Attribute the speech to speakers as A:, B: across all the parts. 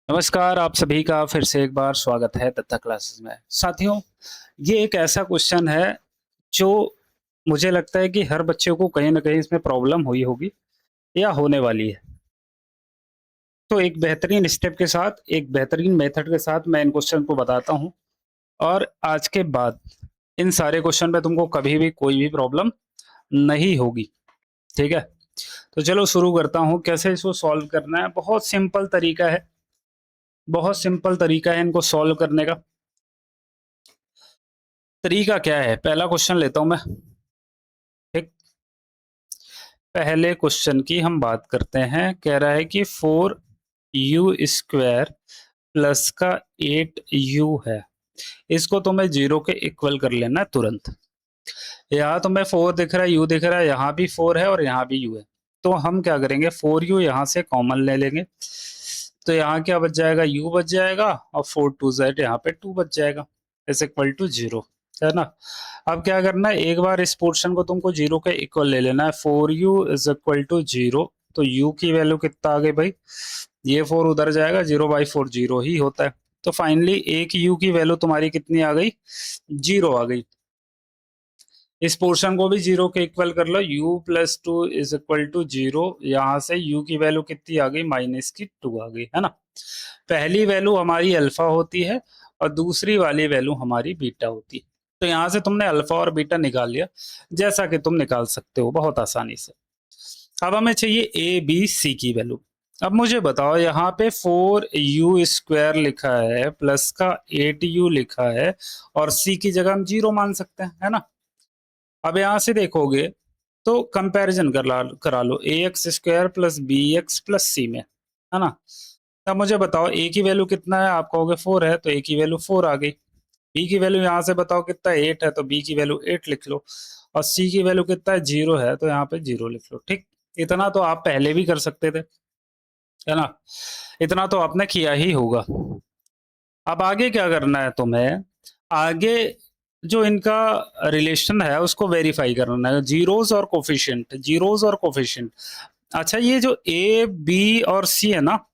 A: नमस्कार, आप सभी का फिर से एक बार स्वागत है दत्ता क्लासेस में। साथियों, ये एक ऐसा क्वेश्चन है जो मुझे लगता है कि हर बच्चे को कहीं न कहीं इसमें प्रॉब्लम हुई होगी या होने वाली है। तो एक बेहतरीन स्टेप के साथ, एक बेहतरीन मेथड के साथ मैं इन क्वेश्चन को बताता हूँ और आज के बाद इन सारे क्वेश्चन में तुमको कभी भी कोई भी प्रॉब्लम नहीं होगी, ठीक है? तो चलो शुरू करता हूँ, कैसे इसको सॉल्व करना है। बहुत सिंपल तरीका है इनको सॉल्व करने का। तरीका क्या है? पहला क्वेश्चन लेता हूं मैं। ठीक, पहले क्वेश्चन की हम बात करते हैं। कह रहा है कि 4u² प्लस का 8u है, इसको तो मैं जीरो के इक्वल कर लेना है तुरंत। यहाँ तो मैं 4 दिख रहा है, u दिख रहा है, यहाँ भी 4 है और यहाँ भी u है। तो हम क्या करेंगे, 4u यहाँ से कॉमन ले लेंगे। तो यहाँ क्या बच जाएगा, u बच जाएगा और 4 2 z यहाँ पे 2 बच जाएगा, इज इक्वल टू 0, है ना। अब क्या करना है, एक बार इस पोर्शन को तुमको जीरो के इक्वल ले लेना है। 4u इज इक्वल टू 0, तो u की वैल्यू कितना आ गई भाई, ये 4 उधर जाएगा, 0/4 0 ही होता है। तो फाइनली एक u की वैल्यू तुम्हारी कितनी आ गई, 0 आ गई। इस पोर्शन को भी जीरो के इक्वल कर लो, u plus 2 is equal to 0। यहाँ से u की वैल्यू कितनी आ गई, -2 आ गई, है ना। पहली वैल्यू हमारी अल्फा होती है और दूसरी वाली वैल्यू हमारी बीटा होती है। तो यहाँ से तुमने अल्फा और बीटा निकाल लिया, जैसा कि तुम निकाल सकते हो बहुत आसानी से। अब हमें चाहिए ए बी सी की वैल्यू। अब मुझे बताओ, यहाँ पे 4u² लिखा है प्लस का 8u लिखा है और c की जगह हम 0 मान सकते हैं, है ना। अब यहाँ से देखोगे तो कंपैरिजन करा लो, ax² प्लस bx प्लस सी में, है ना। अब मुझे बताओ a की वैल्यू कितना है, आप कहोगे 4 है, तो a की वैल्यू 4 आ गई। b की वैल्यू यहाँ से बताओ कितना है, 8 है, तो b की वैल्यू 8 लिख लो। और c की वैल्यू कितना है, 0 है, तो यहाँ पे 0 लिख लो। ठीक, इतना तो आप पहले भी कर सकते थे, है ना। इतना तो आपने किया ही होगा। अब आगे क्या करना है तुम्हें, आगे जो इनका रिलेशन है उसको वेरीफाई करना है, जीरोस और कोफिशिएंट। अच्छा, ये जो ए बी और सी है ना,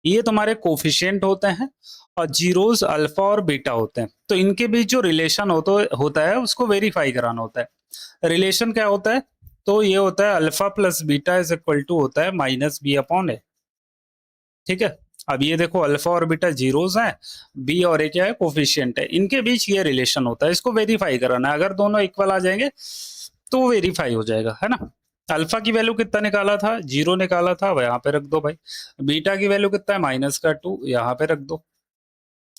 A: ये तुम्हारे कोफिशिएंट होते हैं और जीरोस अल्फा और बीटा होते हैं। तो इनके बीच जो रिलेशन होता है उसको वेरीफाई कराना होता है। रिलेशन क्या होता है, तो ये होता है alpha plus beta is equal to होता है -b/a। ठीक है। अब ये देखो, अल्फा और बीटा जीरोस हैं, बी और ए क्या है, कोफिशिएंट है, इनके बीच ये रिलेशन होता है, इसको वेरीफाई कराना है। अगर दोनों इक्वल आ जाएंगे तो वेरीफाई हो जाएगा, है ना। अल्फा की वैल्यू कितना निकाला था, 0 निकाला था, वह यहाँ पे रख दो भाई। बीटा की वैल्यू कितना है, -2, यहाँ पे रख दो।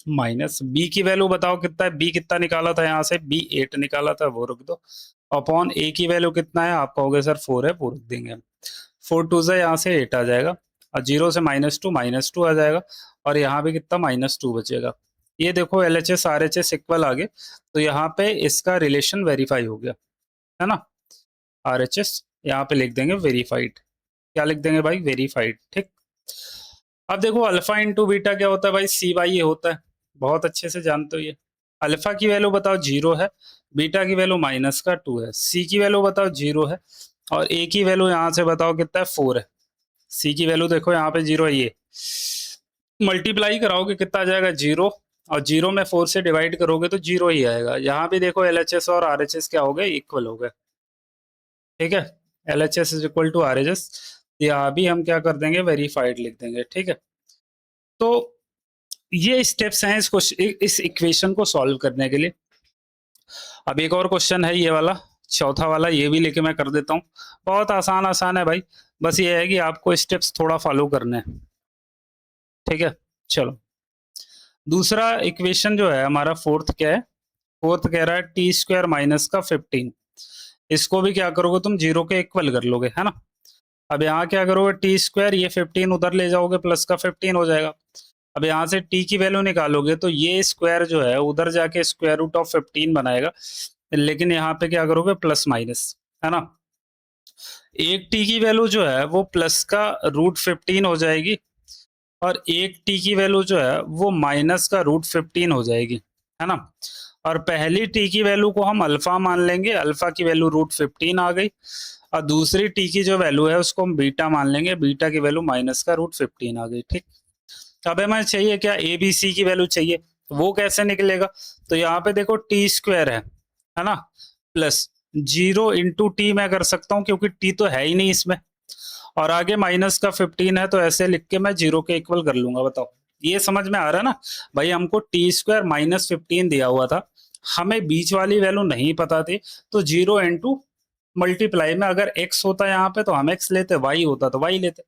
A: माइनस बी की वैल्यू बताओ कितना है, बी कितना निकाला था, यहाँ से बी 8 निकाला था, वो रख दो। अपॉन ए की वैल्यू कितना है, आप कहोगे सर 4 है, वो रख देंगे हम। 4 2 से यहाँ से 8 आ जाएगा और 0 से -2 आ जाएगा और यहाँ भी कितना, -2 बचेगा। ये देखो, LHS RHS इक्वल आ गए, तो यहाँ पे इसका रिलेशन वेरीफाई हो गया, है ना। RHS यहाँ पे लिख देंगे वेरीफाइड। क्या लिख देंगे भाई, वेरीफाइड। ठीक, अब देखो अल्फा इंटू बीटा क्या होता है भाई, C/A होता है, बहुत अच्छे से जानते हो ये। अल्फा की वैल्यू बताओ 0 है, बीटा की वैल्यू -2 है, सी की वैल्यू बताओ 0 है और ए की वैल्यू यहाँ से बताओ कितना है, 4 है। सी की वैल्यू देखो यहाँ पे 0 है, ये मल्टीप्लाई कराओगे कितना आ जाएगा, 0, और 0 में 4 से डिवाइड करोगे तो 0 ही आएगा। यहाँ भी देखो LHS और RHS क्या हो गए, इक्वल हो गए। ठीक है, LHS is equal to RHS, यहाँ भी हम क्या कर देंगे, वेरीफाइड लिख देंगे। ठीक है, तो ये स्टेप्स हैं इसको, इस इक्वेशन को सॉल्व करने के लिए। अब एक और क्वेश्चन है, ये वाला चौथा वाला, ये भी लेके मैं कर देता हूँ। बहुत आसान आसान है भाई, बस ये है कि आपको स्टेप्स थोड़ा फॉलो करने हैं। ठीक है, चलो दूसरा इक्वेशन जो है हमारा, फोर्थ क्या है, फोर्थ कह रहा है t² माइनस का 15। इसको भी क्या करोगे तुम, 0 के इक्वल कर लोगे, है ना। अब यहाँ क्या करोगे, t², ये 15 उधर ले जाओगे, प्लस का 15 हो जाएगा। अब यहाँ से t की वैल्यू निकालोगे तो ये स्क्वायर जो है उधर जाके स्क्वायर रूट ऑफ 15 बनाएगा, लेकिन यहाँ पे क्या करोगे, प्लस माइनस, है ना। एक t की वैल्यू जो है वो प्लस का √15 हो जाएगी और एक t की वैल्यू जो है वो माइनस का √15 हो जाएगी, है ना। और पहली t की वैल्यू को हम अल्फा मान लेंगे, अल्फा की वैल्यू √15 आ गई, और दूसरी t की जो वैल्यू है उसको हम बीटा मान लेंगे, बीटा की वैल्यू माइनस का √15 आ गई। ठीक, अब हमें चाहिए क्या, ए बी सी की वैल्यू चाहिए, वो कैसे निकलेगा, तो यहाँ पे देखो टी स्क्वायर है ना, प्लस 0 × t मैं कर सकता हूँ क्योंकि t तो है ही नहीं इसमें, और आगे माइनस का 15 है, तो ऐसे लिख के मैं 0 के इक्वल कर लूंगा। बताओ ये समझ में आ रहा है ना भाई, हमको टी स्क्वायर -15 दिया हुआ था, हमें बीच वाली वैल्यू नहीं पता थी, तो 0 × मल्टीप्लाई में अगर x होता यहाँ पे तो हम x लेते, y होता तो y लेते।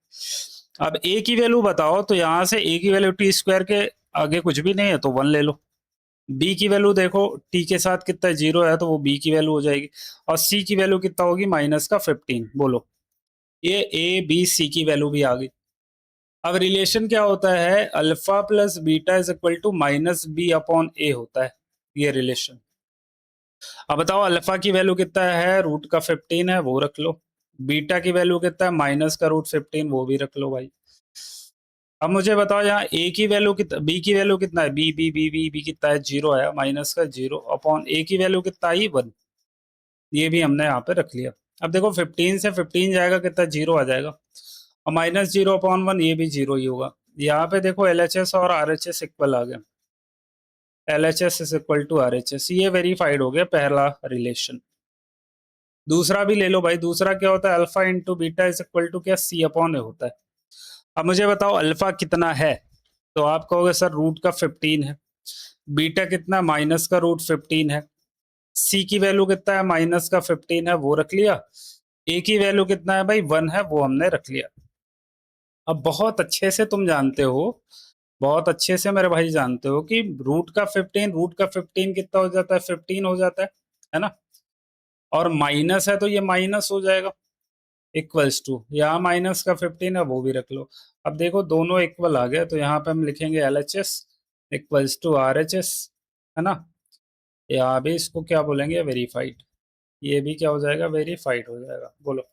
A: अब a की वैल्यू बताओ, तो यहाँ से a की वैल्यू टी स्क्वायर के आगे कुछ भी नहीं है तो 1 ले लो। b की वैल्यू देखो t के साथ कितना 0 है, तो वो b की वैल्यू हो जाएगी, और c की वैल्यू कितना होगी -15। बोलो ये a b c की वैल्यू भी आ गई। अब रिलेशन क्या होता है, alpha plus beta is equal to -b/a होता है ये रिलेशन। अब बताओ अल्फा की वैल्यू कितना है, √15 है, वो रख लो। बीटा की वैल्यू कितना है, माइनस का √15, वो भी रख लो भाई। अब मुझे बताओ यहाँ ए की वैल्यू कितना, बी की वैल्यू कितना है, बी कितना है, 0 है, माइनस का 0 ए की वैल्यू कितना आई 1, ये भी हमने यहाँ पे रख लिया। अब देखो 15 से 15 जाएगा कितना, 0 आ जाएगा, और -0/1 ये भी 0 ही होगा। यहाँ पे देखो LHS और RHS इक्वल आ गया, LHS is equal to RHS, ये वेरीफाइड हो गया पहला रिलेशन। दूसरा भी ले लो भाई, दूसरा क्या होता है, alpha into beta is equal to क्या, C/A होता है। अब मुझे बताओ अल्फा कितना है, तो आप कहोगे सर रूट का 15 है, बीटा कितना, माइनस का √15 है, सी की वैल्यू कितना है, माइनस का 15 है, वो रख लिया, ए की वैल्यू कितना है भाई 1 है, वो हमने रख लिया। अब बहुत अच्छे से तुम जानते हो, बहुत अच्छे से मेरे भाई जानते हो कि रूट का 15 कितना हो जाता है, 15 हो जाता है ना, और माइनस है तो ये माइनस हो जाएगा, इक्वल्स टू यहाँ माइनस का 15 है, वो भी रख लो। अब देखो दोनों इक्वल आ गए, तो यहाँ पे हम लिखेंगे LHS इक्वल्स टू RHS, है ना, यहाँ भी इसको क्या बोलेंगे, वेरीफाइड, ये भी क्या हो जाएगा, वेरीफाइड हो जाएगा। बोलो,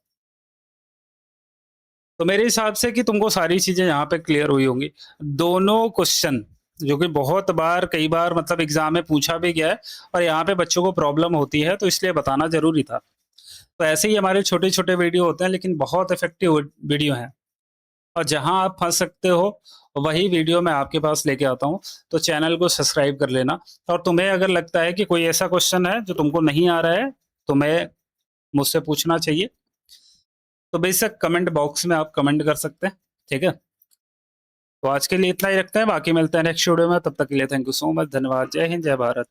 A: तो मेरे हिसाब से कि तुमको सारी चीजें यहाँ पे क्लियर हुई होंगी। दोनों क्वेश्चन जो कि बहुत बार, कई बार मतलब एग्जाम में पूछा भी गया है, और यहाँ पे बच्चों को प्रॉब्लम होती है, तो इसलिए बताना जरूरी था। तो ऐसे ही हमारे छोटे छोटे वीडियो होते हैं, लेकिन बहुत इफेक्टिव वीडियो हैं, और जहां आप फंस सकते हो वही वीडियो मैं आपके पास लेके आता हूं। तो चैनल को सब्सक्राइब कर लेना, और तुम्हें अगर लगता है कि कोई ऐसा क्वेश्चन है जो तुमको नहीं आ रहा है, तुम्हें मुझसे पूछना चाहिए, तो बेशक कमेंट बॉक्स में आप कमेंट कर सकते हैं, ठीक है। तो आज के लिए इतना ही रखते हैं, बाकी मिलते हैं नेक्स्ट वीडियो में, तब तक के लिए थैंक यू सो मच, धन्यवाद, जय हिंद, जय भारत।